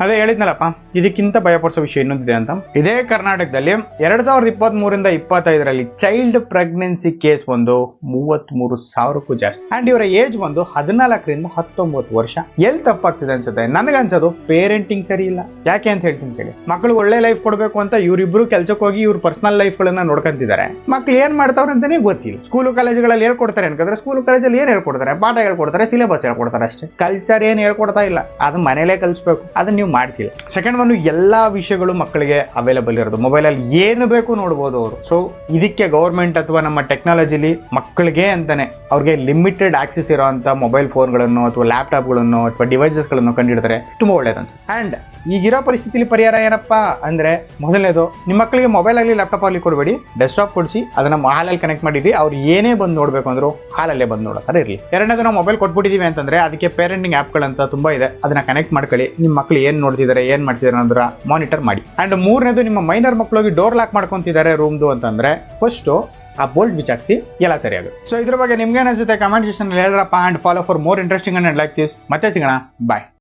ಅದೇ ಹೇಳಿದ್ನಲ್ಲಪ್ಪ, ಇದಕ್ಕಿಂತ ಭಯಪಡಿಸೋ ವಿಷಯ ಇನ್ನೊಂದಿದೆ ಅಂತ. ಇದೇ ಕರ್ನಾಟಕದಲ್ಲಿ 2023ರಿಂದ 25ರಲ್ಲಿ ಚೈಲ್ಡ್ ಪ್ರೆಗ್ನೆನ್ಸಿ ಕೇಸ್ ಒಂದು 33,000ಕ್ಕೂ ಜಾಸ್ತಿ. ಅಂಡ್ ಇವರ ಏಜ್ ಒಂದು 14ರಿಂದ 19 ವರ್ಷ. ಎಲ್ಲಿ ತಪ್ಪಾಗ್ತಿದೆ ಅನ್ಸುತ್ತೆ ನನಗನ್ಸೋದು ಪೇರೆಂಟಿಂಗ್ ಸರಿ ಇಲ್ಲ. ಯಾಕೆ ಅಂತ ಹೇಳ್ತೀನಿ ಕೇಳಿ. ಮಕ್ಕಳು ಒಳ್ಳೆ ಲೈಫ್ ಕೊಡ್ಬೇಕು ಅಂತ ಇವರಿಬ್ರು ಕೆಲ್ಸಕ್ಕೆ ಹೋಗಿ ಇವ್ರ ಪರ್ಸನಲ್ ಲೈಫ್ ಗಳನ್ನ ನೋಡ್ಕೊಂತಿದ್ದಾರೆ. ಮಕ್ಳು ಏನ್ ಮಾಡ್ತಾವ್ರೆ ಅಂತಾನೆ ಗೊತ್ತಿಲ್ಲ. ಸ್ಕೂಲು ಕಾಲೇಜುಗಳಲ್ಲಿ ಹೇಳ್ಕೊಡ್ತಾರೆ ಅನ್ಕಂದ್ರೆ ಸ್ಕೂಲ್ ಕಾಲೇಜಲ್ಲಿ ಏನ್ ಹೇಳ್ಕೊಡ್ತಾರೆ? ಪಾಠ ಹೇಳ್ಕೊಡ್ತಾರೆ, ಸಿಲೆಬಸ್ ಹೇಳ್ಕೊಡ್ತಾರೆ ಅಷ್ಟೇ. ಕಲ್ಚರ್ ಏನ್ ಹೇಳ್ಕೊಡ್ತಾ ಇಲ್ಲ. ಅದು ಮನೇಲೆ ಕಲ್ಸ್ಬೇಕು. ಅದನ್ನ ನೀವು ಮಾಡ್ತಿಲ್ಲ. ಸೆಕೆಂಡ್ ಒನ್, ಎಲ್ಲಾ ವಿಷಯಗಳು ಮಕ್ಕಳಿಗೆ ಅವೈಲೇಬಲ್ ಇರೋದು. ಮೊಬೈಲ್ ಅಲ್ಲಿ ಏನು ಬೇಕು ನೋಡಬಹುದು ಅವರು. ಸೊ ಇದಕ್ಕೆ ಗವರ್ಮೆಂಟ್ ಅಥವಾ ನಮ್ಮ ಟೆಕ್ನಾಲಜಿಲಿ ಮಕ್ಕಳಿಗೆ ಅಂತಾನೆ ಅವ್ರಿಗೆ ಲಿಮಿಟೆಡ್ ಆಕ್ಸೆಸ್ ಇರುವಂತ ಮೊಬೈಲ್ ಫೋನ್ಗಳನ್ನು ಅಥವಾ ಲ್ಯಾಪ್ಟಾಪ್ ಗಳನ್ನು ಅಥವಾ ಡಿವೈಸಸ್ ಗಳನ್ನು ಕಂಡಿಡ್ತಾರೆ. ತುಂಬಾ ಒಳ್ಳೇದು ಅನ್ಸುತ್ತೆ. ಅಂಡ್ ಈಗಿರೋ ಪರಿಸ್ಥಿತಿಲಿ ಪರಿಹಾರ ಏನಪ್ಪಾ ಅಂದ್ರೆ, ಮೊದಲನೇದು, ನಿಮ್ಮ ಮಕ್ಕಳಿಗೆ ಮೊಬೈಲ್ ಆಗಲಿ ಲ್ಯಾಪ್ಟಾಪ್ ಆಗಲಿ ಕೊಡಬೇಡಿ. ಡೆಸ್ಕ್ಟಾಪ್ ಕೊಡಿಸಿ ಅದನ್ನ ಹಾಲಲ್ಲಿ ಕನೆಕ್ಟ್ ಮಾಡಿದ್ವಿ. ಅವ್ರು ಏನೇ ಬಂದು ನೋಡ್ಬೇಕು ಅಂದ್ರು ಹಾಲಲ್ಲೇ ಬಂದು ನೋಡೋತಾರೆ ಇರಲಿ. ಎರಡನೇದು, ನಾವು ಮೊಬೈಲ್ ಕೊಟ್ಬಿಟ್ಟಿದೀವಿ ಅಂತಂದ್ರೆ ಅದಕ್ಕೆ ಪೇರೆಂಟಿಂಗ್ ಆಪ್ಗಳಂತ ತುಂಬಾ ಇದೆ. ಅದನ್ನ ಕನೆಕ್ಟ್ ಮಾಡ್ಕೊಳ್ಳಿ. ನಿಮ್ಮ ಮಕ್ಕಳು ಏನ್ ನೋಡ್ತಿದ್ದಾರೆ, ಏನ್ ಮಾಡ್ತಿದ್ದಾರೆ ಅನ್ನೋದ್ರ ಮಾನಿಟರ್ ಮಾಡಿ. ಅಂಡ್ ಮೂರನೇದು, ನಿಮ್ಮ ಮೈನರ್ ಮಕ್ಕಳಿಗೆ ಡೋರ್ ಲಾಕ್ ಮಾಡ್ಕೊಂತಿದ್ದಾರೆ ರೂಮ್ದು ಅಂತಂದ್ರೆ ಫಸ್ಟ್ ಆ ಬೋಲ್ಟ್ ಬಿಚ್ಚಾಕ್ಸಿ ಎಲ್ಲ ಸರಿಯಾಗುತ್ತೆ. ಸೊ ಇದ್ರ ಬಗ್ಗೆ ನಿಮ್ಗೆ ಅನ್ಸುತ್ತೆ ಕಮೆಂಟ್ ಸೆಕ್ಷನ್ ಹೇಳ್ರಪ್ಪ. And follow for more interesting and like this. ಮತ್ತೆ ಸಿಗೋಣ. ಬಾಯ್.